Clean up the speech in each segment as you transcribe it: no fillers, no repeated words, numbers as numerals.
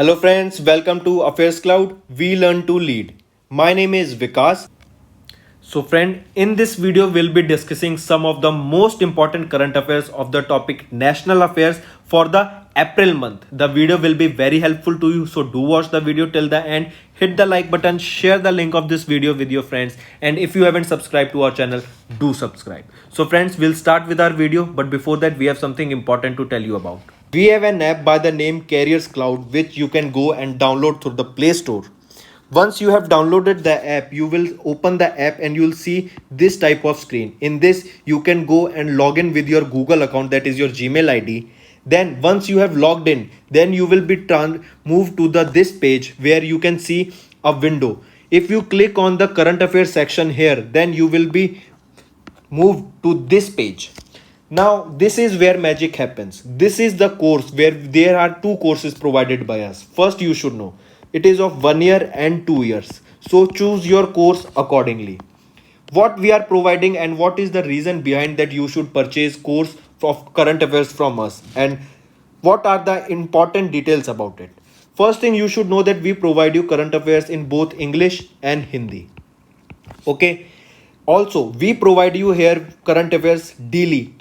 Hello friends, welcome to Affairs Cloud. We learn to lead. My name is Vikas. So friend, in this video we'll be discussing some of the most important current affairs of the topic national affairs for the April month. The video will be very helpful to you, so do watch the video till the end. Hit the like button, share the link of this video with your friends, and if you haven't subscribed to our channel, do subscribe. So friends, we'll start with our video, but before that we have something important to tell you about. We have an app by the name Carriers Cloud which you can go and download through the Play Store. Once you have downloaded the app, you will open the app and you will see this type of screen. In this, you can go and log in with your Google account, that is your Gmail ID. Then once you have logged in, then you will be moved to this page where you can see a window. If you click on the current affairs section here, then you will be moved to this page. Now this is where magic happens. This is the course where there are two courses provided by us. First, you should know it is of 1 year and 2 years. So choose your course accordingly. What we are providing and what is the reason behind that you should purchase course of current affairs from us, and what are the important details about it. First thing, you should know that we provide you current affairs in both English and Hindi. Okay. Also, we provide you here current affairs daily.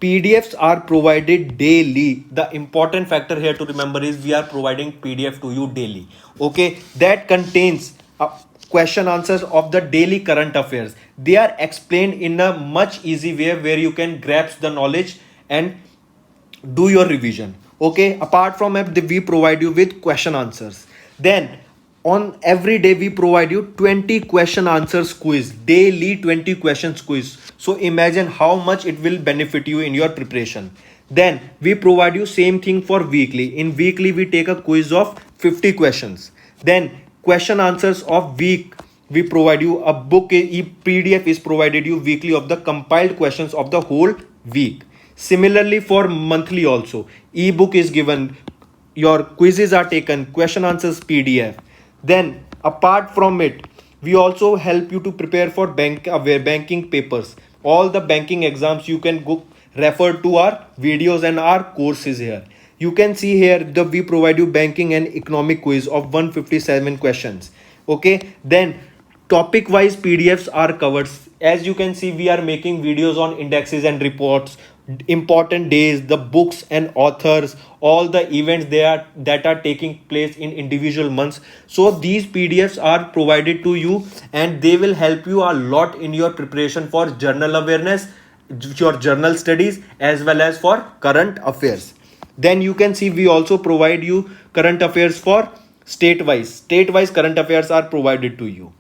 PDFs are provided daily. The important factor here to remember is we are providing PDF to you daily. Okay, that contains question answers of the daily current affairs. They are explained in a much easy way where you can grasp the knowledge and do your revision. Okay, apart from app, we provide you with question answers. Then on every day we provide you 20 question answers quiz, daily 20 questions quiz. So imagine how much it will benefit you in your preparation. Then we provide you same thing for weekly. In weekly we take a quiz of 50 questions. Then question answers of week, we provide you a book, PDF is provided you weekly of the compiled questions of the whole week. Similarly for monthly also, ebook is given, your quizzes are taken, question answers PDF. Then apart from it, we also help you to prepare for banking papers. All the banking exams you can go refer to our videos and our courses here. You can see here that we provide you banking and economic quiz of 157 questions. Okay, then topic wise PDFs are covered. As you can see, we are making videos on indexes and reports, important days, the books and authors, all the events that are taking place in individual months. So these PDFs are provided to you and they will help you a lot in your preparation for journal awareness, your journal studies, as well as for current affairs. Then you can see we also provide you current affairs for state-wise current affairs are provided to you.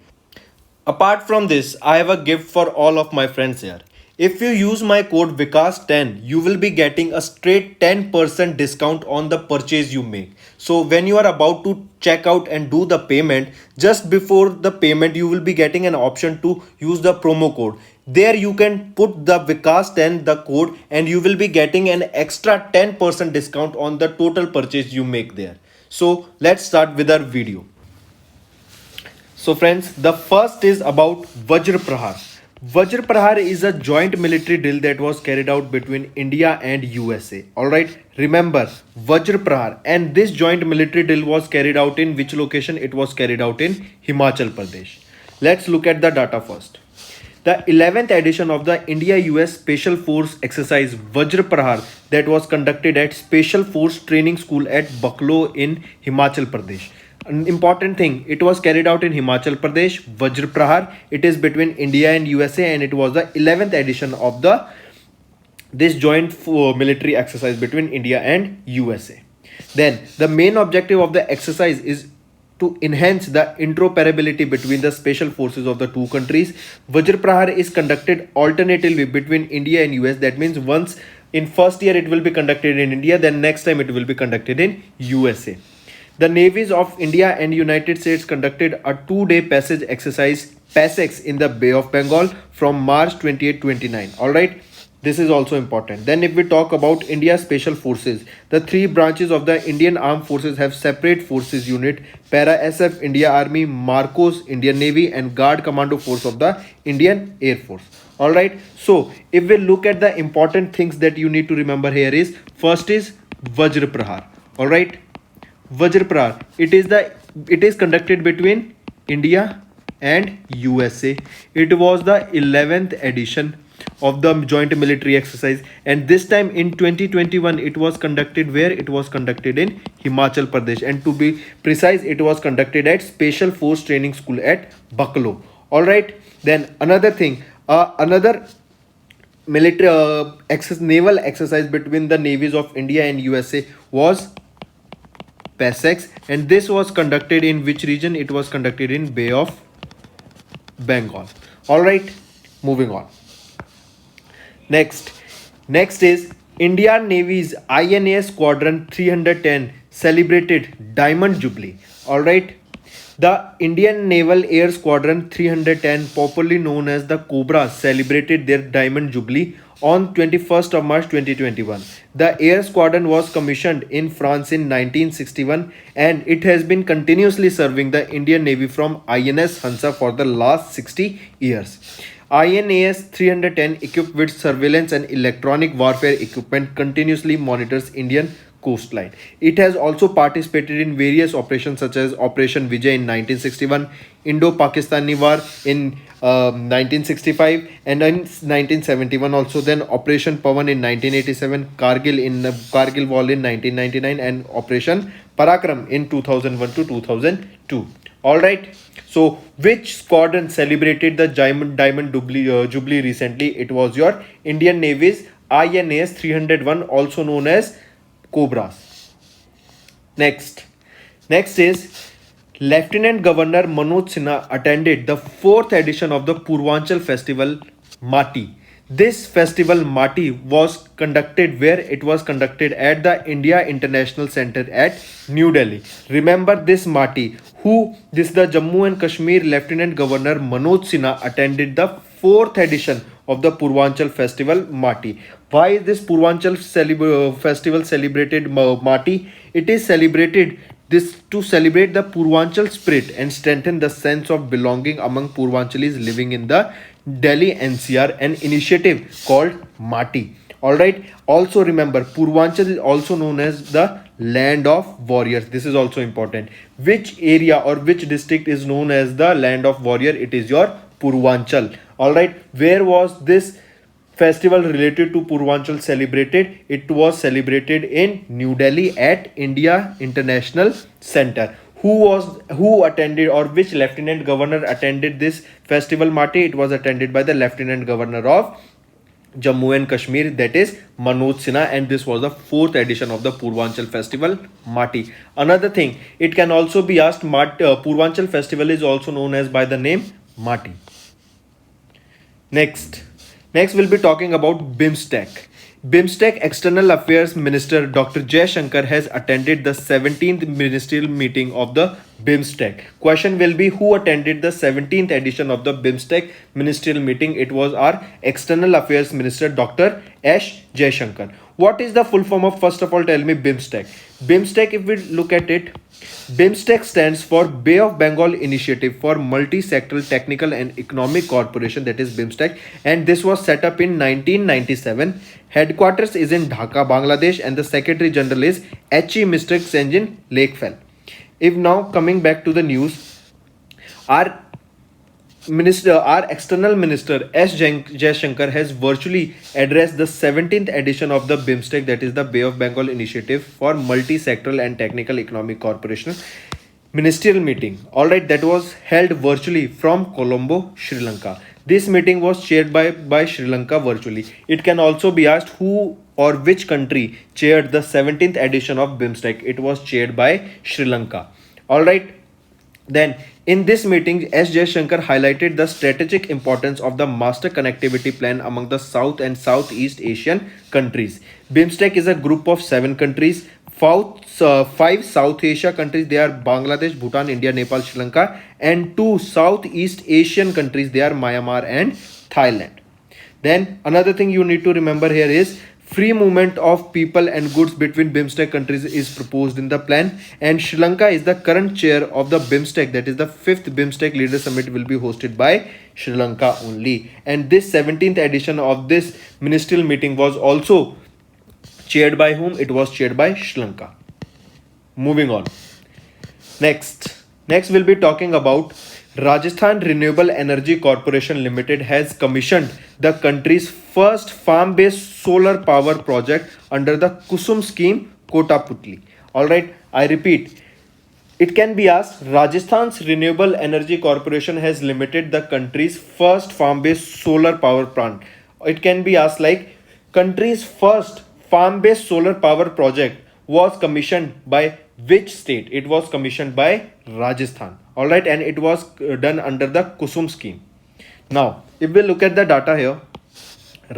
Apart from this, I have a gift for all of my friends here. If you use my code Vikas10, you will be getting a straight 10% discount on the purchase you make. So when you are about to check out and do the payment, just before the payment, you will be getting an option to use the promo code. There you can put the Vikas10, the code, and you will be getting an extra 10% discount on the total purchase you make there. So let's start with our video. So friends, the first is about Vajra Prahar. Vajra Prahar is a joint military drill that was carried out between India and USA. Alright, remember Vajra Prahar, and this joint military drill was carried out in which location? It was carried out in Himachal Pradesh. Let's look at the data first. The 11th edition of the India-US Special Force exercise Vajra Prahar that was conducted at Special Force Training School at Baklo in Himachal Pradesh. An important thing, it was carried out in Himachal Pradesh, Vajra Prahar. It is between India and USA and it was the 11th edition of this joint military exercise between India and USA. Then the main objective of the exercise is to enhance the interoperability between the special forces of the two countries. Vajra Prahar is conducted alternatively between India and US. That means once in first year it will be conducted in India, then next time it will be conducted in USA. The navies of India and United States conducted a 2-day passage exercise PASEX in the Bay of Bengal from March 28-29. Alright, this is also important. Then if we talk about India Special Forces, the three branches of the Indian Armed Forces have separate forces unit: Para SF India Army, Marcos Indian Navy, and Guard Commando Force of the Indian Air Force. Alright, so if we look at the important things that you need to remember here is, first is Vajra Prahar. Alright, Vajraparar. It is conducted between India and USA. It was the 11th edition of the joint military exercise, and this time in 2021 it was conducted where? It was conducted in Himachal Pradesh, and to be precise it was conducted at Special Force Training School at Bakalo. All right, then another thing, another military naval exercise between the navies of India and USA was PASEX, and this was conducted in which region? It was conducted in Bay of Bengal. All right, moving on. Next is Indian Navy's INA Squadron 310 celebrated Diamond Jubilee. All right, the Indian Naval Air Squadron 310, popularly known as the Cobra, celebrated their Diamond Jubilee on 21st of March 2021. The air squadron was commissioned in France in 1961, and it has been continuously serving the Indian Navy from INS Hansa for the last 60 years. INAS 310, equipped with surveillance and electronic warfare equipment, continuously monitors Indian coastline. It has also participated in various operations such as Operation Vijay in 1961, Indo-Pakistani War in 1965, and in 1971 also, then Operation Pawan in 1987, Kargil Wall in 1999, and Operation Parakram in 2001 to 2002. All right, so which squadron celebrated the Diamond Jubilee recently? It was your Indian Navy's INAS 301, also known as Cobras. Next is Lieutenant Governor Manoj Sinha attended the 4th edition of the Purvanchal Festival Mati. This festival Mati was conducted where? It was conducted at the India International Center at New Delhi. Remember this Mati, the Jammu and Kashmir Lieutenant Governor Manoj Sinha attended the 4th edition of the Purvanchal Festival Mati. Why is this Purvanchal festival celebrated Mati? It is celebrated this to celebrate the Purvanchal spirit and strengthen the sense of belonging among Purvanchalis living in the Delhi NCR, an initiative called Mati. Alright, also remember Purvanchal is also known as the land of warriors. This is also important. Which area or which district is known as the land of warrior? It is your Purvanchal. Alright, where was this festival related to Purvanchal celebrated? It was celebrated in New Delhi at India International Center. Who attended, or which lieutenant governor attended this festival Mati? It was attended by the Lieutenant Governor of Jammu and Kashmir, that is Manoj Sinha, and this was the 4th edition of the Purvanchal Festival Mati. Another thing, it can also be asked, Purvanchal Festival is also known as by the name Mati. Next we'll be talking about BIMSTEC. BIMSTEC External Affairs Minister Dr. Jaishankar has attended the 17th ministerial meeting of the BIMSTEC. Question will be, who attended the 17th edition of the BIMSTEC ministerial meeting? It was our External Affairs Minister Dr. S. Jaishankar. What is the full form of, first of all, tell me, BIMSTEC? BIMSTEC, if we look at it, BIMSTEC stands for Bay of Bengal Initiative for Multi-Sectoral Technical and Economic Cooperation, that is BIMSTEC, and this was set up in 1997. Headquarters is in Dhaka, Bangladesh, and the Secretary General is H.E. Mr. Senjin Lakefell. If now coming back to the news, our external minister S. Jaishankar has virtually addressed the 17th edition of the BIMSTEC, that is the Bay of Bengal Initiative for Multi-Sectoral and Technical Economic Cooperation ministerial meeting. Alright, that was held virtually from Colombo, Sri Lanka. This meeting was chaired by Sri Lanka virtually. It can also be asked, who or which country chaired the 17th edition of BIMSTEC? It was chaired by Sri Lanka. Alright, then in this meeting, S. Jaishankar highlighted the strategic importance of the Master Connectivity Plan among the South and Southeast Asian countries. BIMSTEC is a group of 7 countries. 5 South Asia countries, they are Bangladesh, Bhutan, India, Nepal, Sri Lanka, and 2 Southeast Asian countries, they are Myanmar and Thailand. Then another thing you need to remember here is free movement of people and goods between BIMSTEC countries is proposed in the plan, and Sri Lanka is the current chair of the BIMSTEC, that is the 5th BIMSTEC Leader Summit will be hosted by Sri Lanka only. And this 17th edition of this ministerial meeting was also chaired by whom? It was chaired by Sri Lanka. moving on. Next we'll be talking about Rajasthan Renewable Energy Corporation Limited has commissioned the country's first farm-based solar power project under the Kusum scheme, Kotaputli. All right, I repeat. It can be asked, Rajasthan's Renewable Energy Corporation has limited the country's first farm-based solar power plant. It can be asked like, country's first farm-based solar power project was commissioned by which state? It was commissioned by Rajasthan. All right, and it was done under the Kusum scheme. Now, if we look at the data here,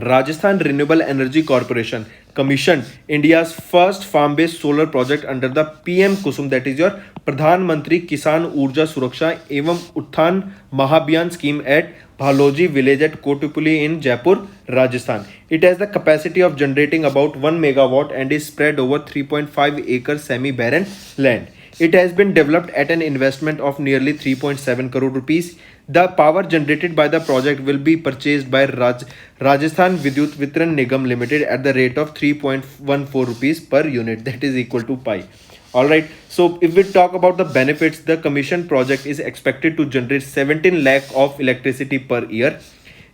Rajasthan Renewable Energy Corporation commissioned India's first farm-based solar project under the PM Kusum, that is your Pradhan Mantri Kisan Urja Suraksha Evam Utthan Mahabhiyan scheme at Bhaloji village at Kotaputli in Jaipur, Rajasthan. It has the capacity of generating about 1 megawatt and is spread over 3.5 acre semi-barren land. It has been developed at an investment of nearly 3.7 crore rupees. The power generated by the project will be purchased by Rajasthan Vidyut Vitran Nigam Limited at the rate of 3.14 rupees per unit, that is equal to pi. Alright, so if we talk about the benefits, the commissioned project is expected to generate 17 lakh of electricity per year.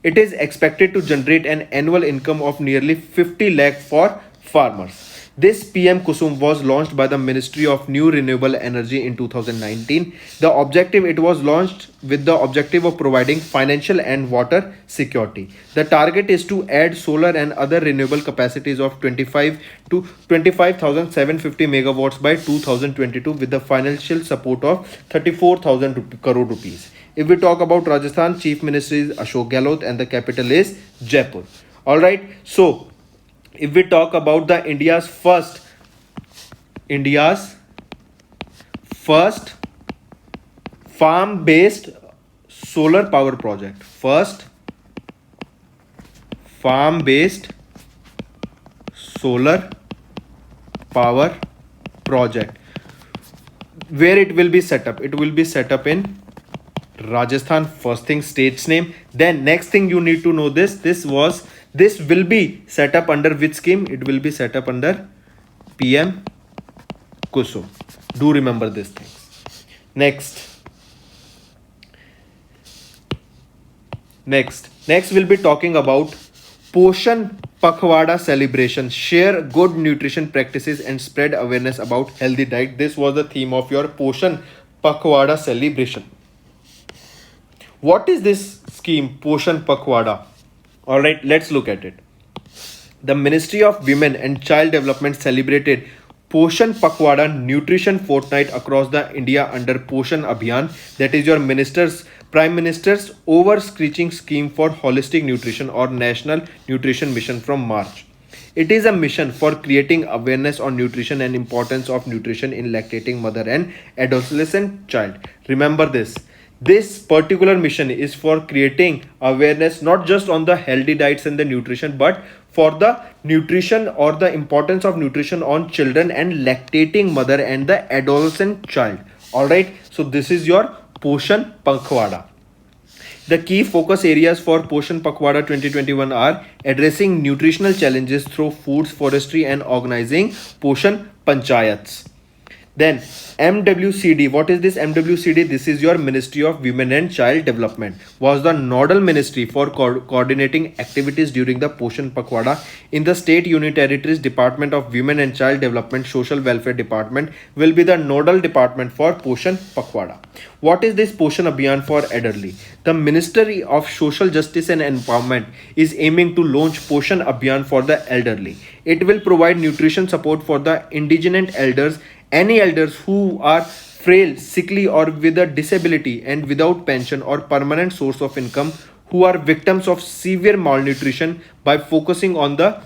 It is expected to generate an annual income of nearly 50 lakh for farmers. This PM Kusum was launched by the Ministry of New Renewable Energy in 2019. It was launched with the objective of providing financial and water security. The target is to add solar and other renewable capacities of 25 to 25,750 megawatts by 2022 with the financial support of 34,000 crore rupees. If we talk about Rajasthan, Chief Minister is Ashok Gehlot and the capital is Jaipur. Alright, so if we talk about the India's first farm-based solar power project, first farm-based solar power project, where it will be set up? It will be set up in Rajasthan. First thing, state's name. Then next thing you need to know, this will be set up under which scheme? It will be set up under PM Kusum. Do remember these things. Next we'll be talking about Poshan Pakhwada celebration. Share good nutrition practices and spread awareness about healthy diet. This was the theme of your Poshan Pakhwada celebration. What is this scheme, Poshan Pakhwada? Alright, let's look at it. The Ministry of Women and Child Development celebrated Poshan Pakhwada Nutrition Fortnight across the India under Poshan Abhiyan, that is your Prime Minister's overarching scheme for holistic nutrition or National Nutrition Mission from March. It is a mission for creating awareness on nutrition and importance of nutrition in lactating mother and adolescent child. Remember this. This particular mission is for creating awareness not just on the healthy diets and the nutrition, but for the nutrition or the importance of nutrition on children and lactating mother and the adolescent child. Alright, so this is your Poshan Pakhwada. The key focus areas for Poshan Pakhwada 2021 are addressing nutritional challenges through foods, forestry and organizing Poshan Panchayats. Then MWCD, what is this MWCD? This is your Ministry of Women and Child Development, was the nodal ministry for coordinating activities during the Poshan Pakhwada. In the State Union Territories, Department of Women and Child Development Social Welfare Department will be the nodal department for Poshan Pakhwada. What is this Poshan Abhiyan for elderly? The Ministry of Social Justice and Empowerment is aiming to launch Poshan Abhiyan for the elderly. It will provide nutrition support for the indigent elders, any elders who are frail, sickly or with a disability and without pension or permanent source of income, who are victims of severe malnutrition, by focusing on the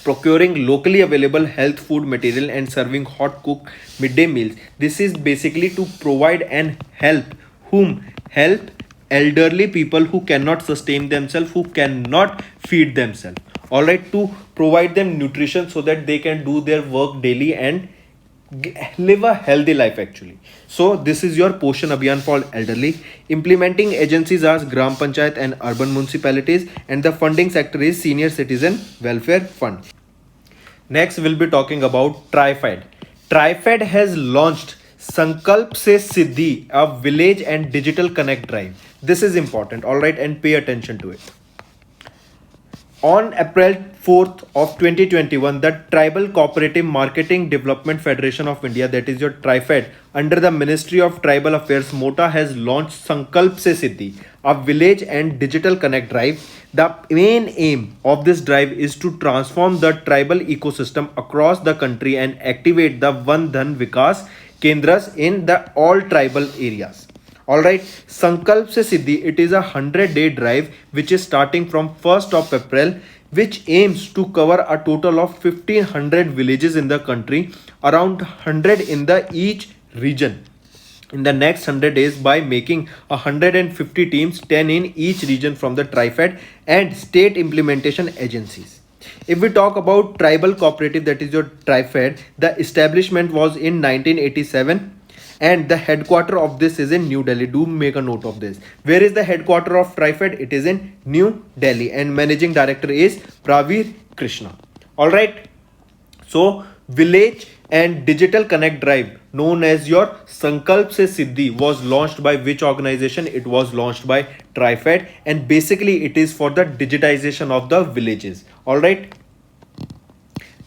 procuring locally available health food material and serving hot cooked midday meals. This is basically to provide and help elderly people who cannot sustain themselves, who cannot feed themselves. Alright, to provide them nutrition so that they can do their work daily and live a healthy life actually. So this is your Poshan Abhiyan for elderly. Implementing agencies are Gram Panchayat and urban municipalities, and the funding sector is Senior Citizen Welfare Fund. Next we'll be talking about TRIFED. TriFed has launched Sankalp Se Siddhi, a village and digital connect drive. This is important, all right, and pay attention to it. On April 4th of 2021, the Tribal Cooperative Marketing Development Federation of India, that is your TriFed, under the Ministry of Tribal Affairs, MOTA, has launched Sankalp Se Siddhi, a village and digital connect drive. The main aim of this drive is to transform the tribal ecosystem across the country and activate the Van Dhan Vikas Kendras in the all tribal areas. Alright, Sankalp Se Siddhi, it is a 100-day drive which is starting from 1st of April, which aims to cover a total of 1500 villages in the country, around 100 in the each region in the next 100 days by making 150 teams, 10 in each region from the TriFed and state implementation agencies. If we talk about tribal cooperative, that is your TriFed, the establishment was in 1987 and the headquarter of this is in New Delhi. Do make a note of this. Where is the headquarter of TriFed? It is in New Delhi and managing director is Praveer Krishna. Alright. So village and digital connect drive known as your Sankalp Se Siddhi was launched by which organization? It was launched by TriFed and basically it is for the digitization of the villages. Alright.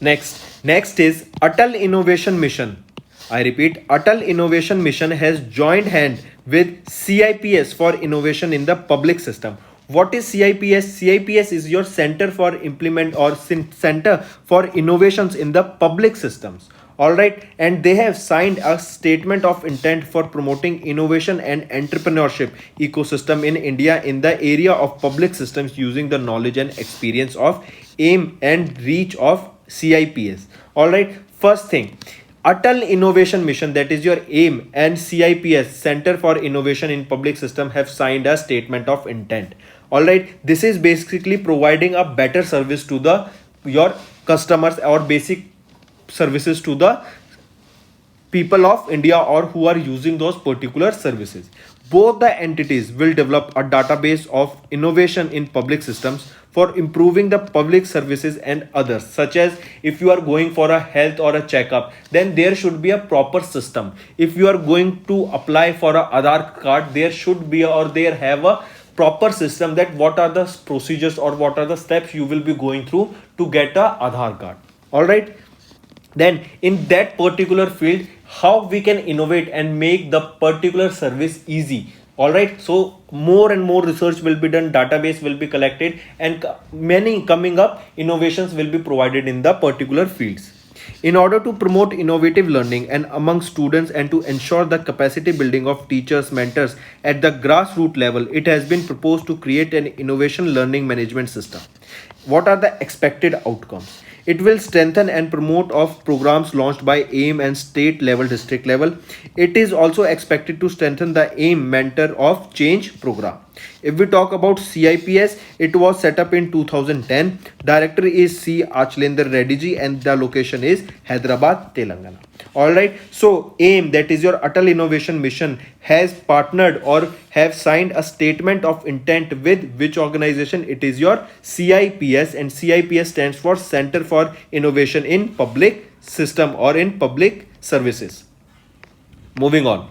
Next is Atal Innovation Mission. I repeat, Atal Innovation Mission has joined hand with CIPS for innovation in the public system. What is CIPS? CIPS is your Center for Center for Innovations in the Public Systems. Alright, and they have signed a statement of intent for promoting innovation and entrepreneurship ecosystem in India in the area of public systems using the knowledge and experience of aim and reach of CIPS. Alright, first thing, Atal Innovation Mission, that is your aim, and CIPS, Center for Innovation in Public System, have signed a statement of intent. Alright, this is basically providing a better service to your customers or basic services to the people of India or who are using those particular services. Both the entities will develop a database of innovation in public systems for improving the public services and others, such as if you are going for a health or a checkup, then there should be a proper system. If you are going to apply for a Aadhaar card, there should be or there have a proper system that what are the procedures or what are the steps you will be going through to get a Aadhaar card. Alright. Then in that particular field, how we can innovate and make the particular service easy. Alright, so more and more research will be done, database will be collected and many coming up innovations will be provided in the particular fields. In order to promote innovative learning and among students and to ensure the capacity building of teachers, mentors at the grassroots level, it has been proposed to create an innovation learning management system. What are the expected outcomes? It will strengthen and promote of programs launched by AIM and state level, district level. It is also expected to strengthen the AIM Mentor of Change program. If we talk about CIPS, it was set up in 2010. Director is C. Achlendra Reddy ji and the location is Hyderabad, Telangana. Alright, so AIM, that is your Atal Innovation Mission, has partnered or have signed a statement of intent with which organization? It is your CIPS, and CIPS stands for Center for Innovation in Public System or in Public Services. Moving on.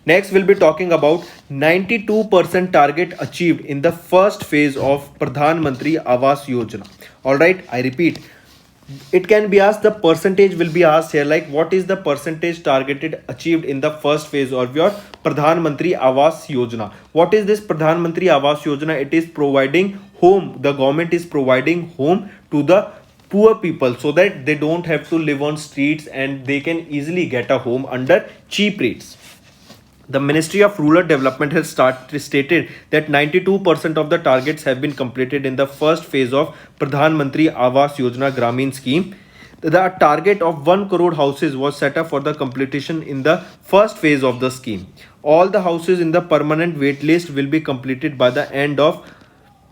Next, we'll be talking about 92% target achieved in the first phase of Pradhan Mantri Awas Yojana. Alright, I repeat, it can be asked, the percentage will be asked here, like what is the percentage targeted achieved in the first phase of your Pradhan Mantri Awas Yojana. What is this Pradhan Mantri Awas Yojana? It is providing home, the government is providing home to the poor people so that they don't have to live on streets and they can easily get a home under cheap rates. The Ministry of Rural Development has stated that 92% of the targets have been completed in the first phase of Pradhan Mantri Awas Yojana Gramin scheme. The target of 1 crore houses was set up for the completion in the first phase of the scheme. All the houses in the permanent wait list will be completed by the end of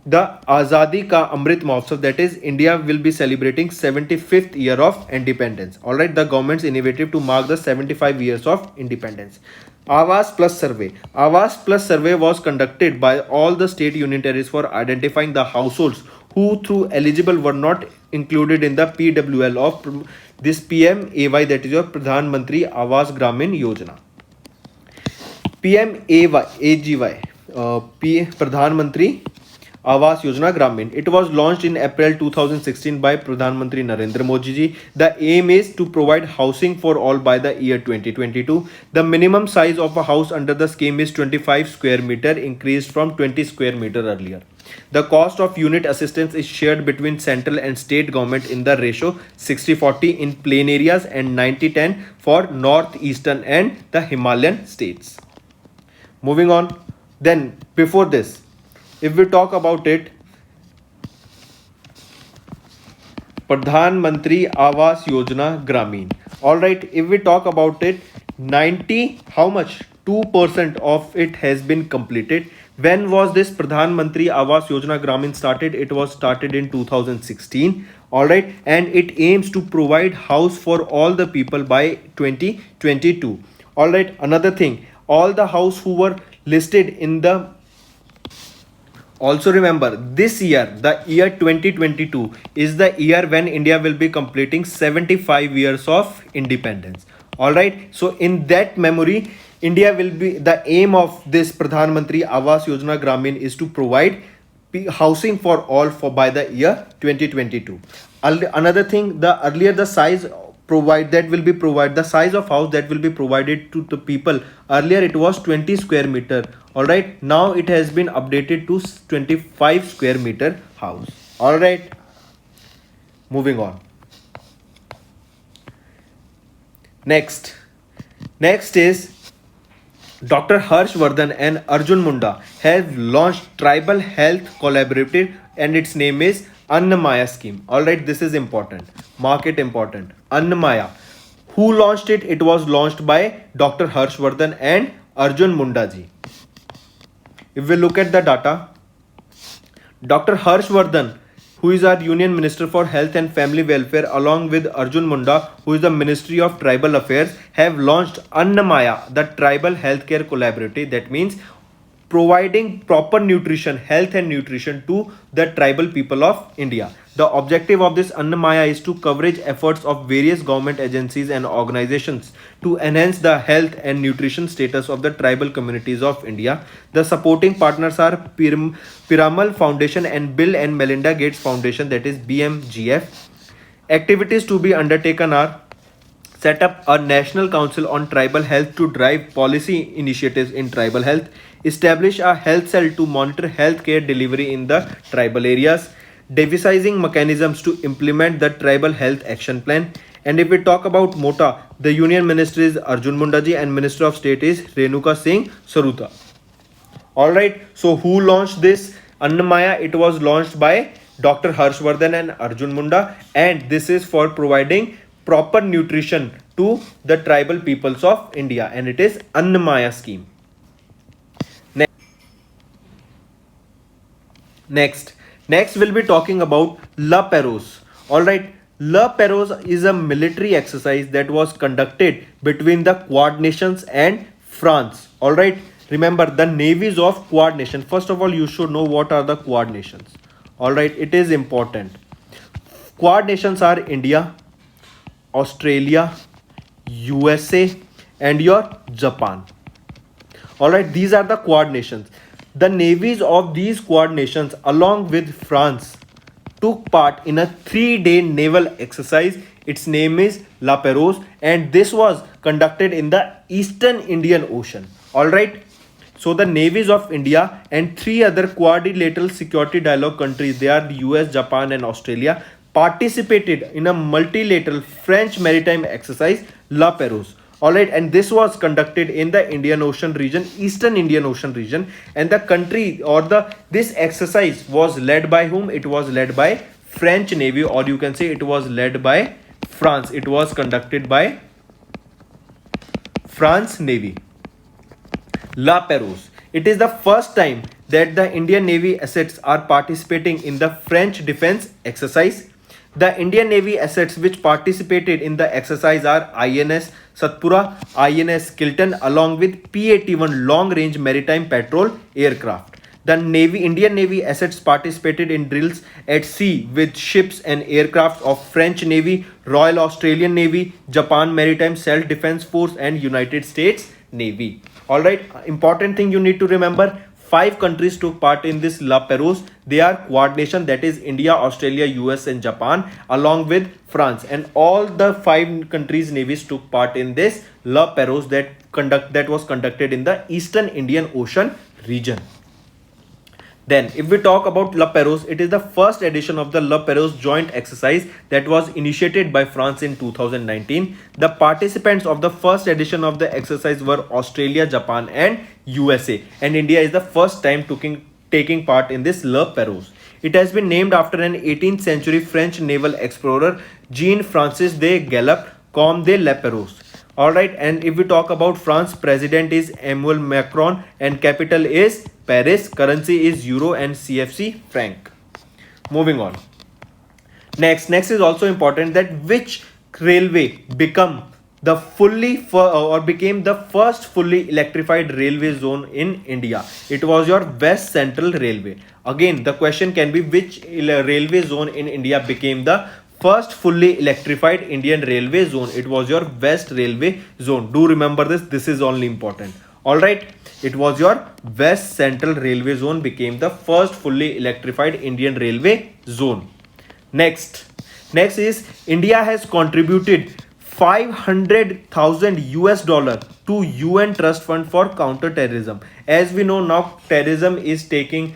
the Azadi Ka Amrit Mahotsav, that is India will be celebrating 75th year of independence. Alright, the government's initiative to mark the 75 years of independence. Awas Plus Survey. Awas Plus Survey was conducted by all the state union territories for identifying the households who through eligible were not included in the PWL of this PMAY, that is your Pradhan Mantri Awas Gramin Yojana. PMAY, Pradhan Mantri Awas Yojana Gramin. It was launched in April 2016 by Pradhan Mantri Narendra Modi ji. The aim is to provide housing for all by the year 2022. The minimum size of a house under the scheme is 25 square meter, increased from 20 square meter earlier. The cost of unit assistance is shared between central and state government in the ratio 60-40 in plain areas and 90-10 for northeastern and the Himalayan states. Moving on, then before this, if we talk about it, Pradhan Mantri Awas Yojana Gramin. All right, if we talk about it, 90, how much? 2% of it has been completed. When was this Pradhan Mantri Awas Yojana Gramin started? It was started in 2016. All right, and it aims to provide house for all the people by 2022. All right, another thing, all the house who were listed in the, also remember, this year, the year 2022 is the year when India will be completing 75 years of independence. All right, so in that memory, India will be, the aim of this Pradhan Mantri Awas Yojana Gramin is to provide housing for all for by the year 2022. Another thing, the earlier the size provide that will be provided, the size of house that will be provided to the people, earlier it was 20 square meter. All right, now it has been updated to 25 square meter house. All right, moving on. Next is Dr. Harshvardhan and Arjun Munda have launched Tribal Health Collaborative, and its name is Annamaya scheme. All right, this is important. Mark it important. Annamaya. Who launched it? It was launched by Dr. Harshvardhan and Arjun Munda ji. If we look at the data, Dr. Harshvardhan, who is our Union Minister for Health and Family Welfare, along with Arjun Munda, who is the Ministry of Tribal Affairs, have launched Annamaya, the Tribal Healthcare Collaborative. That means providing proper nutrition, health and nutrition to the tribal people of India. The objective of this Annamaya is to coverage efforts of various government agencies and organizations to enhance the health and nutrition status of the tribal communities of India. The supporting partners are Piramal Foundation and Bill and Melinda Gates Foundation, that is BMGF. Activities to be undertaken are set up a national council on tribal health to drive policy initiatives in tribal health, establish a health cell to monitor healthcare delivery in the tribal areas, devising mechanisms to implement the tribal health action plan. And if we talk about MOTA, the Union Minister is Arjun Munda ji and Minister of State is Renuka Singh Saruta. All right, so who launched this Annamaya? It was launched by Dr. Harshvardhan and Arjun Munda, and this is for providing proper nutrition to the tribal peoples of India, and it is Annamaya scheme. Next we'll be talking about La Pérouse. All right, La Pérouse is a military exercise that was conducted between the Quad nations and France. All right, remember the navies of Quad nation. First of all, you should know what are the Quad nations. All right, it is important. Quad nations are India, Australia, USA, and your Japan. All right, these are the Quad nations. The navies of these Quad nations, along with France, took part in a 3-day naval exercise. Its name is La Pérouse, and this was conducted in the Eastern Indian Ocean. All right. So the navies of India and 3 other quadrilateral security dialogue countries, they are the US, Japan, and Australia, participated in a multilateral French maritime exercise, La Pérouse. Alright, and this was conducted in the Indian Ocean region, Eastern Indian Ocean region, and the country or this exercise was led by whom? It was led by French Navy, or you can say it was led by France. It was conducted by France Navy. La Pérouse. It is the first time that the Indian Navy assets are participating in the French defense exercise. The Indian Navy assets which participated in the exercise are INS Satpura, INS Kilton, along with P-81 long-range maritime patrol aircraft. The Indian Navy assets participated in drills at sea with ships and aircraft of French Navy, Royal Australian Navy, Japan Maritime Self-Defense Force, and United States Navy. All right, important thing you need to remember: 5 countries took part in this La Perouse. They are Quad Nation, that is India, Australia, US, and Japan, along with France. And all the 5 countries' navies took part in this La Perouse that was conducted in the Eastern Indian Ocean region. Then, if we talk about La Perouse, it is the first edition of the La Perouse joint exercise that was initiated by France in 2019. The participants of the first edition of the exercise were Australia, Japan, and USA. And India is the first time taking part in this La Perouse. It has been named after an 18th century French naval explorer, Jean-Francis de Galaup, Comte de La Perouse. Alright, and if we talk about France, president is Emmanuel Macron and capital is Paris, currency is euro and CFC franc. Moving on. Next is also important, that which railway became the first fully electrified railway zone in India. It was your West Central Railway. Again, the question can be which railway zone in India became the first fully electrified Indian railway zone. It was your West Railway Zone. Do remember this is only important. Alright, it was your West Central Railway Zone became the first fully electrified Indian railway zone. Next is India has contributed $500,000 to UN Trust Fund for Counter-Terrorism. As we know now, terrorism is taking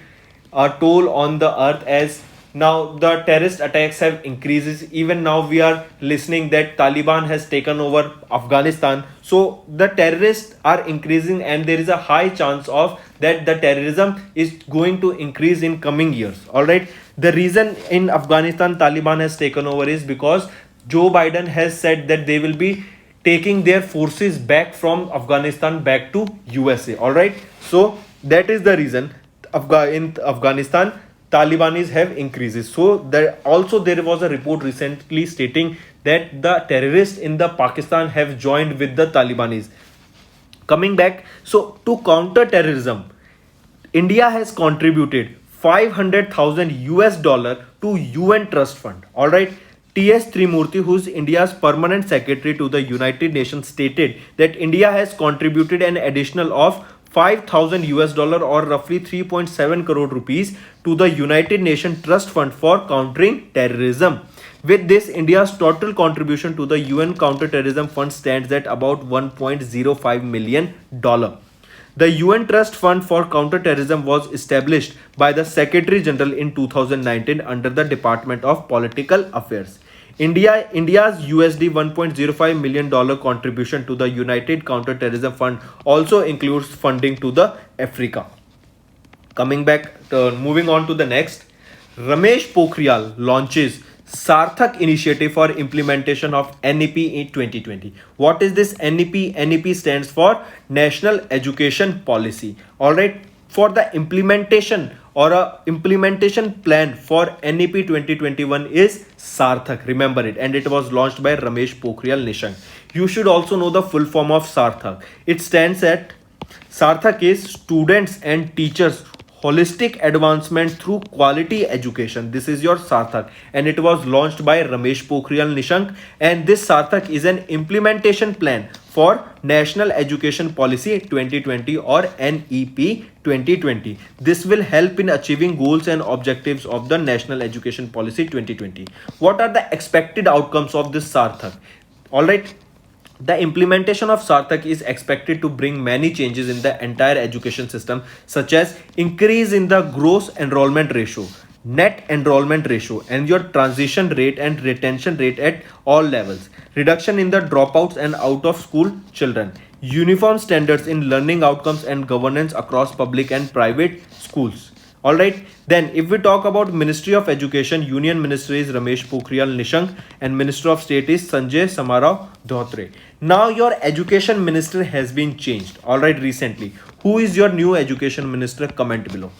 a toll on the earth, as now the terrorist attacks have increases. Even now we are listening that Taliban has taken over Afghanistan. So the terrorists are increasing, and there is a high chance of that the terrorism is going to increase in coming years. All right. The reason in Afghanistan Taliban has taken over is because Joe Biden has said that they will be taking their forces back from Afghanistan back to USA. All right. So that is the reason in Afghanistan Talibanis have increases. So there was a report recently stating that the terrorists in the Pakistan have joined with the Talibanis. Coming back, so to counter terrorism, India has contributed $500,000 to UN Trust Fund. All right. T.S. Trimurti, who is India's permanent secretary to the United Nations, stated that India has contributed an additional of $5,000 or roughly 3.7 crore rupees to the United Nations Trust Fund for countering terrorism. With this, India's total contribution to the UN Counter-Terrorism Fund stands at about $1.05 million. The UN Trust Fund for Counter-Terrorism was established by the Secretary General in 2019 under the Department of Political Affairs. India's USD $1.05 million contribution to the United Counter-Terrorism Fund also includes funding to the Africa. Moving on to the next, Ramesh Pokhriyal launches Sarthak initiative for implementation of NEP in 2020. What is this NEP? NEP stands for National Education Policy. All right. For the implementation or a implementation plan for NEP 2021 is Sarthak. Remember it. And it was launched by Ramesh Pokhriyal Nishank. You should also know the full form of Sarthak. It stands at Sarthak is Students and Teachers Holistic Advancement Through Quality Education. This is your Sarthak, and it was launched by Ramesh Pokhriyal Nishank. And this Sarthak is an implementation plan for National Education Policy 2020 or NEP 2020. This will help in achieving goals and objectives of the National Education Policy 2020. What are the expected outcomes of this Sarthak? All right. The implementation of Sarthak is expected to bring many changes in the entire education system, such as increase in the gross enrollment ratio, net enrollment ratio, and your transition rate and retention rate at all levels, reduction in the dropouts and out of school children, uniform standards in learning outcomes and governance across public and private schools. All right. Then if we talk about Ministry of Education, Union Minister is Ramesh Pokhriyal Nishank and Minister of State is Sanjay Samarao Dhotre. Now your education minister has been changed. All right, recently. Who is your new education minister? Comment below.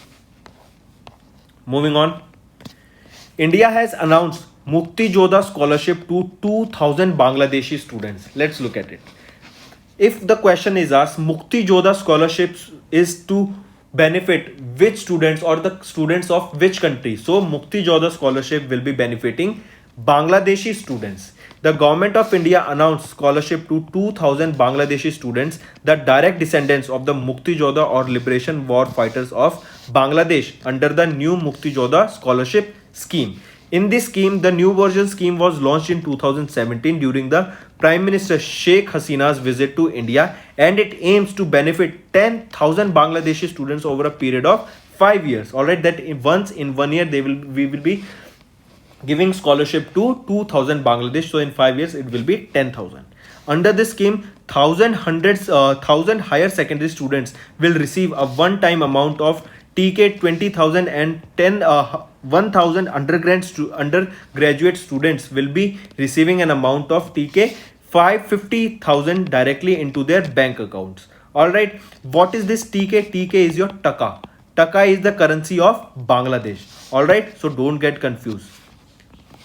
Moving on. India has announced Mukti Jodha scholarship to 2,000 Bangladeshi students. Let's look at it. If the question is asked, Mukti Jodha scholarships is to benefit which students or the students of which country? So Mukti Jodha scholarship will be benefiting Bangladeshi students. The government of India announced scholarship to 2000 Bangladeshi students, the direct descendants of the Mukti Jodha or liberation war fighters of Bangladesh, under the new Mukti Jodha scholarship scheme. In this scheme, the new version scheme was launched in 2017 during the Prime Minister Sheikh Hasina's visit to India, and it aims to benefit 10,000 Bangladeshi students over a period of 5 years. Alright, that once in 1 year we will be giving scholarship to 2000 Bangladesh. So in 5 years it will be 10,000. Under this scheme, thousand higher secondary students will receive a one-time amount of TK 20,000 and 1,000 undergraduate students will be receiving an amount of TK 550,000 directly into their bank accounts. Alright, what is this TK? TK is your Taka. Taka is the currency of Bangladesh. Alright, so don't get confused.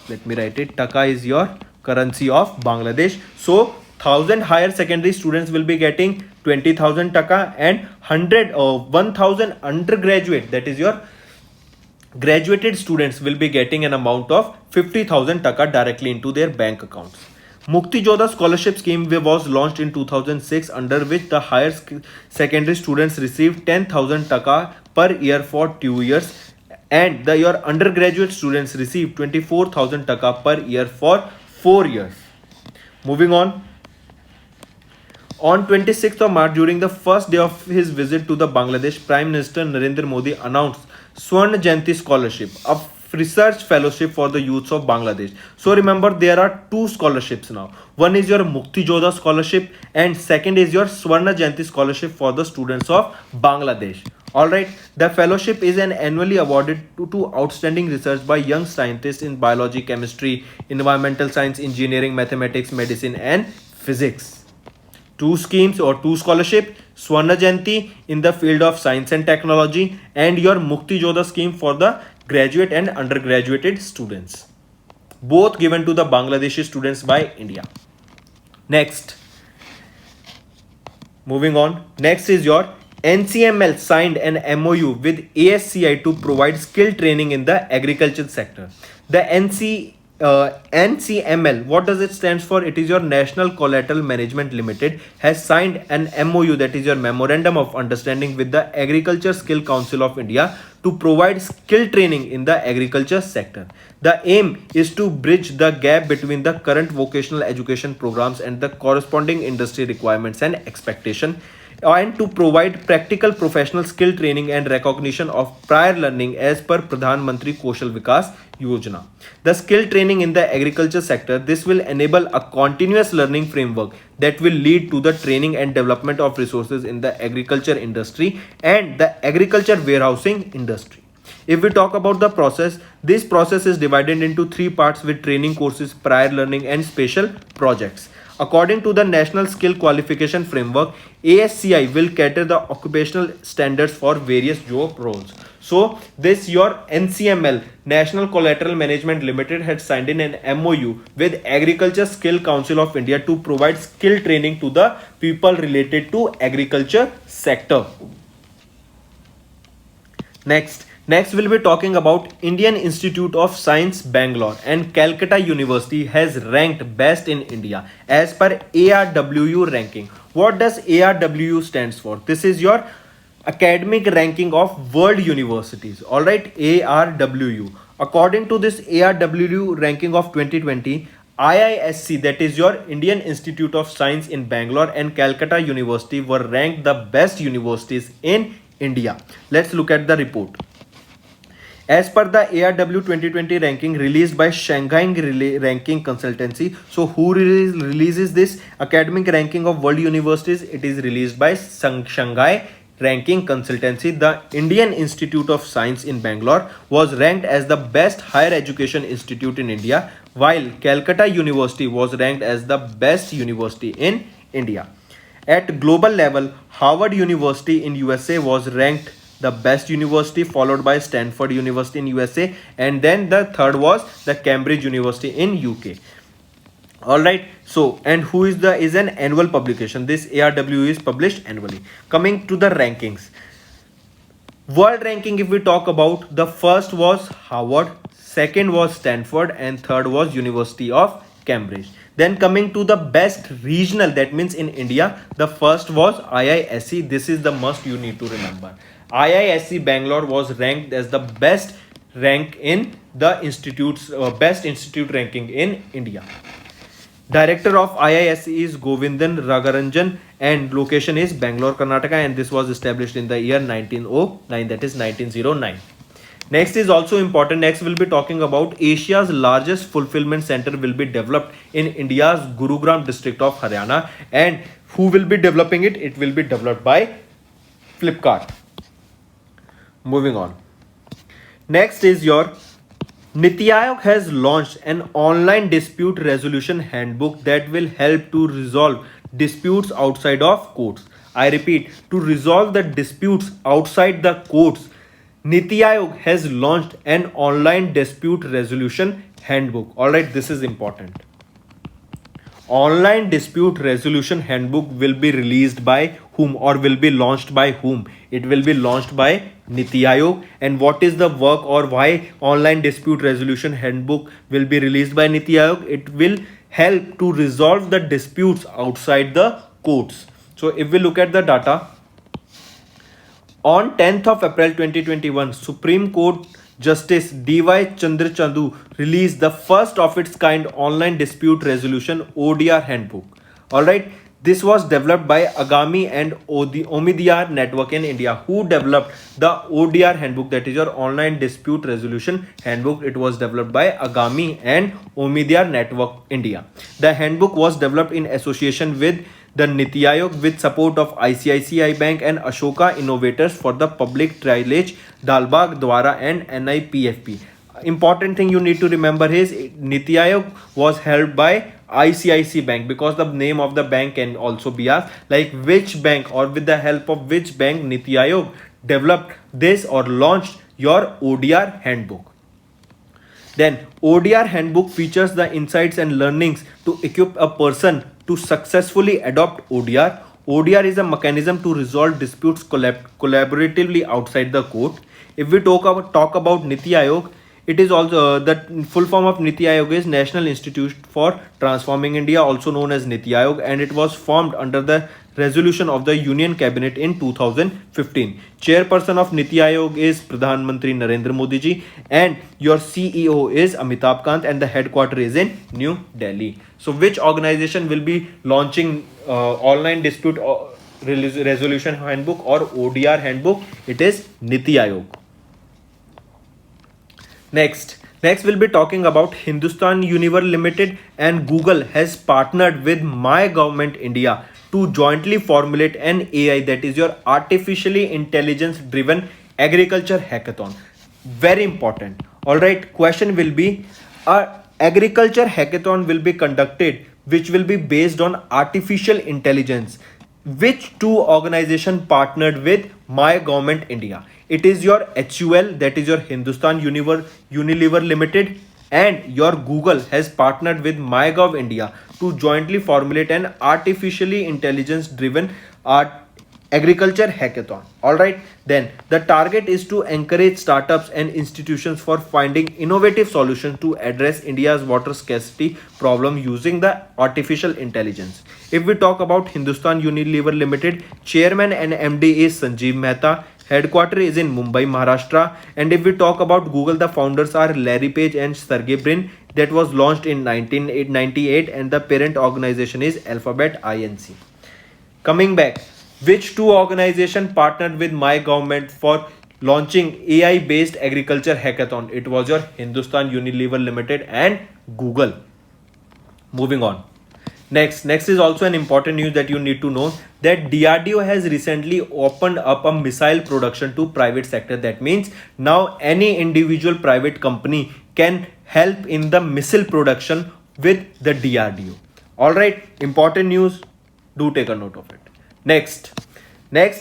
Let me write it. Taka is your currency of Bangladesh. So 1000 higher secondary students will be getting 20,000 Taka, and 1,000 undergraduate, that is your graduated students, will be getting an amount of 50,000 Taka directly into their bank accounts. Mukti Jodha scholarship scheme was launched in 2006, under which the higher secondary students received 10,000 Taka per year for 2 years, and your undergraduate students receive 24,000 Taka per year for 4 years. Moving on. On 26th of March, during the first day of his visit to the Bangladesh, Prime Minister Narendra Modi announced Swarna Jayanti Scholarship, a research fellowship for the youths of Bangladesh. So remember, there are two scholarships now. One is your Mukti Jodha scholarship, and second is your Swarna Jayanti scholarship for the students of Bangladesh. Alright, the fellowship is an annually awarded to outstanding research by young scientists in biology, chemistry, environmental science, engineering, mathematics, medicine, and physics. Two schemes or two scholarship: Swarna Jayanti in the field of science and technology, and your Mukti Jodha scheme for the graduate and undergraduate students, both given to the Bangladeshi students by India. Next, moving on. Next is your NCML signed an MOU with ASCI to provide skill training in the agriculture sector. The NCML, what does it stands for? It is your National Collateral Management Limited has signed an MOU, that is your Memorandum of Understanding, with the Agriculture Skill Council of India to provide skill training in the agriculture sector. The aim is to bridge the gap between the current vocational education programs and the corresponding industry requirements and expectation, and to provide practical professional skill training and recognition of prior learning as per Pradhan Mantri Kaushal Vikas Yojana. The skill training in the agriculture sector, this will enable a continuous learning framework that will lead to the training and development of resources in the agriculture industry and the agriculture warehousing industry. If we talk about the process, this process is divided into three parts with training courses, prior learning, and special projects. According to the National Skill Qualification Framework, ASCI will cater the occupational standards for various job roles. So this your NCML, National Collateral Management Limited, had signed in an MOU with Agriculture Skill Council of India to provide skill training to the people related to agriculture sector. Next we'll be talking about Indian Institute of Science Bangalore and Calcutta University has ranked best in India as per ARWU ranking. What does ARWU stands for? This is your academic ranking of world universities. Alright, ARWU. According to this ARWU ranking of 2020, IISc, that is your Indian Institute of Science in Bangalore, and Calcutta University were ranked the best universities in India. Let's look at the report. As per the ARW 2020 ranking released by Shanghai Ranking Consultancy, so who releases this academic ranking of world universities? It is released by Shanghai Ranking Consultancy. The Indian Institute of Science in Bangalore was ranked as the best higher education institute in India, while Calcutta University was ranked as the best university in India. At global level, Harvard University in USA was ranked the best university, followed by Stanford University in USA, and then the third was the Cambridge University in UK. Alright, so and who is an annual publication. This ARW is published annually. Coming to the rankings. World ranking, if we talk about, the first was Harvard, second was Stanford, and third was University of Cambridge. Then coming to the best regional, that means in India, the first was IISc. This is the must you need to remember. IISc Bangalore was ranked as the best rank in the institute's best institute ranking in India. Director of IISc is Govindan Ragaranjan and location is Bangalore, Karnataka, and this was established in the year 1909, that is 1909. Next is also important. Next we'll be talking about Asia's largest fulfillment center will be developed in India's Gurugram district of Haryana, and who will be developing it? It will be developed by Flipkart. Moving on. Next is your Niti Aayog has launched an online dispute resolution handbook that will help to resolve disputes outside of courts. I repeat, to resolve the disputes outside the courts, Niti Aayog has launched an online dispute resolution handbook. Alright, this is important. Online dispute resolution handbook will be released by whom or will be launched by whom? It will be launched by Niti Aayog. And what is the work or why online dispute resolution handbook will be released by Niti Aayog? It will help to resolve the disputes outside the courts. So if we look at the data, on 10th of April 2021, Supreme Court Justice D.Y. Chandrachandu released the first of its kind online dispute resolution ODR handbook. Alright, this was developed by Agami and Omidyar Network in India. Who developed the ODR handbook, that is your online dispute resolution handbook? It was developed by Agami and Omidyar Network India. The handbook was developed in association with the Niti Aayog with support of ICICI Bank and Ashoka Innovators for the Public Triage, Dalbagh Dwara and NIPFP. Important thing you need to remember is Niti Aayog was held by ICICI Bank, because the name of the bank can also be asked, like which bank or with the help of which bank Niti Aayog developed this or launched your ODR handbook. Then ODR handbook features the insights and learnings to equip a person to successfully adopt ODR. ODR is a mechanism to resolve disputes collaboratively outside the court. If we talk about Niti Aayog, it is also the full form of Niti Aayog is National Institute for Transforming India, also known as Niti Aayog, and it was formed under the resolution of the Union Cabinet in 2015. Chairperson of Niti Aayog is Pradhan Mantri Narendra Modi ji, and your CEO is Amitabh Kant, and the headquarters is in New Delhi. So which organization will be launching online dispute resolution handbook or ODR handbook? It is Niti Aayog. Next we'll be talking about Hindustan Unilever Limited and Google has partnered with My Government India to jointly formulate an AI, that is your artificially intelligence driven agriculture hackathon. Very important. Alright, question will be, agriculture hackathon will be conducted which will be based on artificial intelligence. Which two organization partnered with My Government India? It is your HUL, that is your Hindustan Unilever Limited, and your Google has partnered with MyGov India to jointly formulate an artificially intelligence driven agriculture hackathon. Alright, then the target is to encourage startups and institutions for finding innovative solutions to address India's water scarcity problem using the artificial intelligence. If we talk about Hindustan Unilever Limited, chairman and MD is Sanjeev Mehta. Headquarters is in Mumbai, Maharashtra. And if we talk about Google, the founders are Larry Page and Sergey Brin. That was launched in 1998 and the parent organization is Alphabet Inc. Coming back, which two organizations partnered with My Government for launching AI based agriculture hackathon? It was your Hindustan Unilever Limited and Google. Moving on. Next is also an important news that you need to know, that DRDO has recently opened up a missile production to private sector. That means now any individual private company can help in the missile production with the DRDO. Alright, important news. Do take a note of it. Next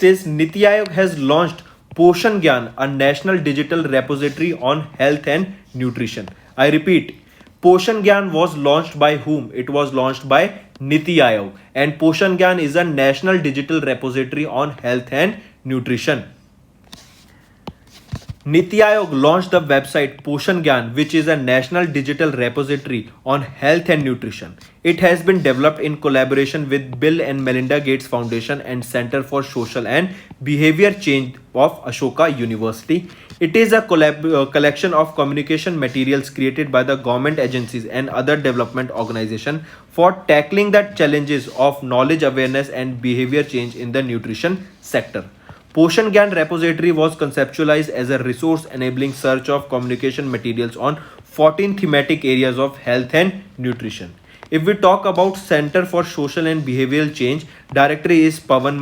is Niti Aayog has launched Poshan Gyan, a national digital repository on health and nutrition. I repeat, Poshan Gyan was launched by whom? It was launched by Niti Aayog, and Poshan Gyan is a national digital repository on health and nutrition. Niti Aayog launched the website Poshan Gyan, which is a national digital repository on health and nutrition. It has been developed in collaboration with Bill and Melinda Gates Foundation and Center for Social and Behavior Change of Ashoka University. It is a collection of communication materials created by the government agencies and other development organizations for tackling the challenges of knowledge awareness and behavior change in the nutrition sector. Poshan Gyan repository was conceptualized as a resource enabling search of communication materials on 14 thematic areas of health and nutrition. If we talk about Center for Social and Behavioral Change, directory is Pawan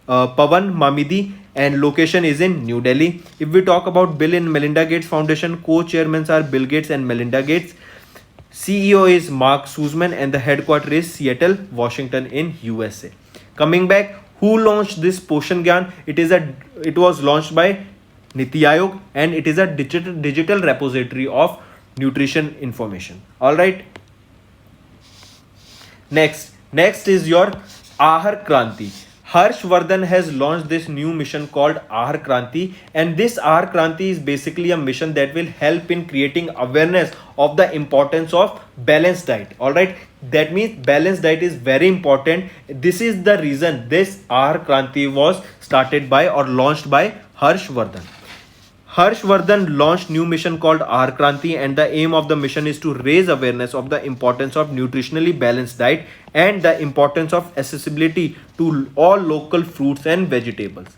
Mamidi, and location is in New Delhi. If we talk about Bill and Melinda Gates Foundation, co-chairmen are Bill Gates and Melinda Gates. CEO is Mark Suzman and the headquarters is Seattle, Washington in USA. Coming back, who launched this Poshan Gyan? It was launched by Niti Aayog and it is a digital repository of nutrition information. All right. Next is your Ahar Kranti. Harshvardhan has launched this new mission called Ahar Kranti, and this Ahar Kranti is basically a mission that will help in creating awareness of the importance of balanced diet. All right, that means balanced diet is very important. This is the reason this Ahar Kranti was started by or launched by Harshvardhan. Harshvardhan launched new mission called Ahar Kranti, and the aim of the mission is to raise awareness of the importance of nutritionally balanced diet and the importance of accessibility to all local fruits and vegetables.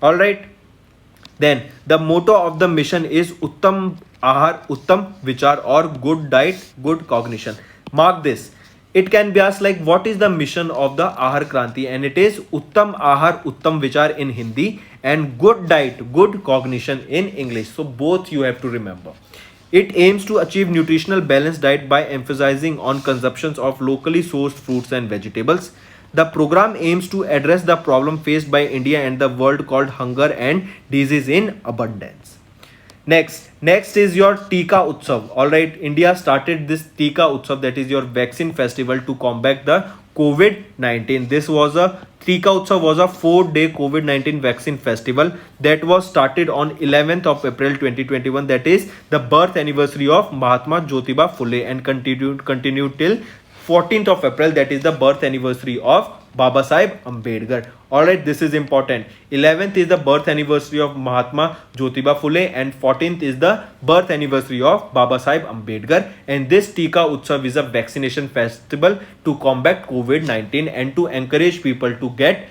All right. Then the motto of the mission is Uttam Ahar Uttam Vichar, or good diet, good cognition. Mark this. It can be asked like what is the mission of the Ahar Kranti, and it is Uttam Ahar Uttam Vichar in Hindi and good diet, good cognition in English. So both you have to remember. It aims to achieve nutritional balanced diet by emphasizing on consumptions of locally sourced fruits and vegetables. The program aims to address the problem faced by India and the world called hunger and disease in abundance. Next is your Tika Utsav. All right, India started this Tika Utsav, that is your vaccine festival, to combat the COVID-19. This was a Tika Utsav was a 4-day COVID-19 vaccine festival that was started on 11th of April 2021. That is the birth anniversary of Mahatma Jyotiba Phule, and continued till 14th of April, that is the birth anniversary of Baba Sahib Ambedkar. Alright, this is important. 11th is the birth anniversary of Mahatma Jyotiba Phule and 14th is the birth anniversary of Baba Sahib Ambedkar. And this Tika Utsav is a vaccination festival to combat COVID-19 and to encourage people to get.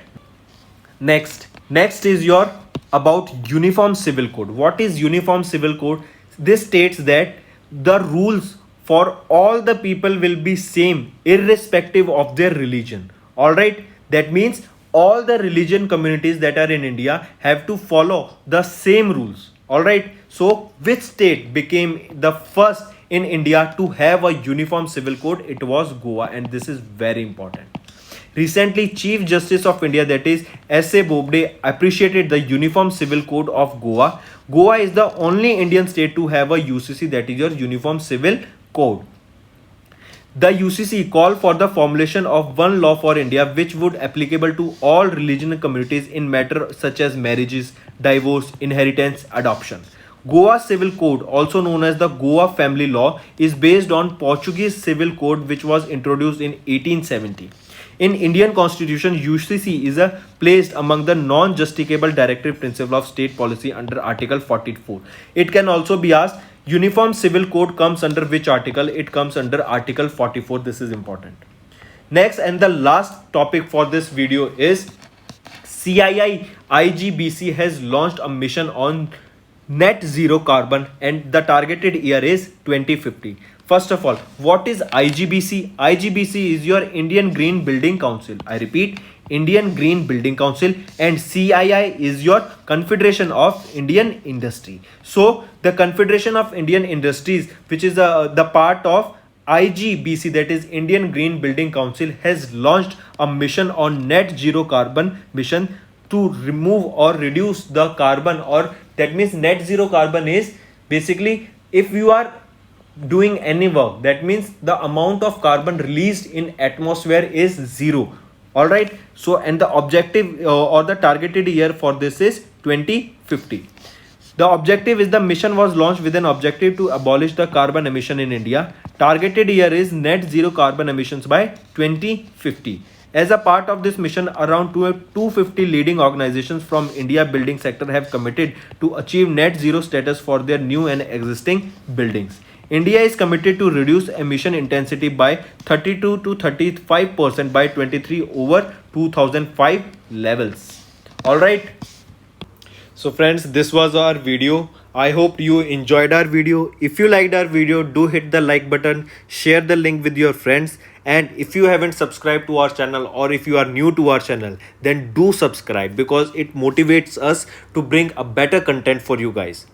Next is your about Uniform Civil Code. What is Uniform Civil Code? This states that the rules for all the people will be same irrespective of their religion. All right, that means all the religion communities that are in India have to follow the same rules. All right, so which state became the first in India to have a uniform civil code? It was Goa, and this is very important. Recently, Chief Justice of India, that is S.A. Bobde, appreciated the Uniform Civil Code of Goa. Goa is the only Indian state to have a UCC, that is your Uniform Civil Code. The UCC called for the formulation of one law for India which would applicable to all religious communities in matters such as marriages, divorce, inheritance, adoption. Goa Civil Code, also known as the Goa Family Law, is based on Portuguese Civil Code which was introduced in 1870. In Indian Constitution, UCC is placed among the non-justicable directive principle of state policy under Article 44. It can also be asked, Uniform Civil Code comes under which article? It comes under Article 44. This is important. Next and the last topic for this video is CII IGBC has launched a mission on net zero carbon and the targeted year is 2050. First of all, what is IGBC? IGBC is your Indian Green Building Council. I repeat, Indian Green Building Council, and CII is your Confederation of Indian Industry. So the Confederation of Indian Industries, which is the part of IGBC, that is Indian Green Building Council, has launched a mission on net zero carbon mission to remove or reduce the carbon, or that means net zero carbon is basically if you are doing any work, that means the amount of carbon released in atmosphere is zero. All right, so and the objective or the targeted year for this is 2050. The objective is the mission was launched with an objective to abolish the carbon emission in India. Targeted year is net zero carbon emissions by 2050. As a part of this mission, around 250 leading organizations from India building sector have committed to achieve net zero status for their new and existing buildings. India is committed to reduce emission intensity by 32 to 35% by 23 over 2005 levels. All right. So friends, this was our video. I hope you enjoyed our video. If you liked our video, do hit the like button, share the link with your friends, and if you haven't subscribed to our channel or if you are new to our channel, then do subscribe because it motivates us to bring a better content for you guys.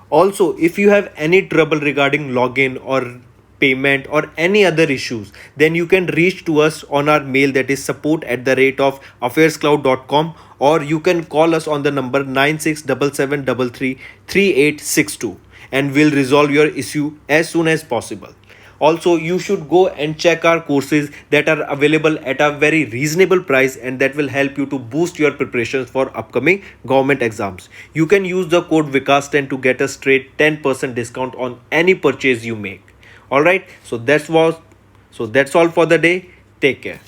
Also, if you have any trouble regarding login or payment or any other issues, then you can reach to us on our mail, that is support@affairscloud.com, or you can call us on the number 9677333862 and we'll resolve your issue as soon as possible. Also, you should go and check our courses that are available at a very reasonable price and that will help you to boost your preparations for upcoming government exams. You can use the code Vikas10 to get a straight 10% discount on any purchase you make. All right, so that's all for the day. Take care.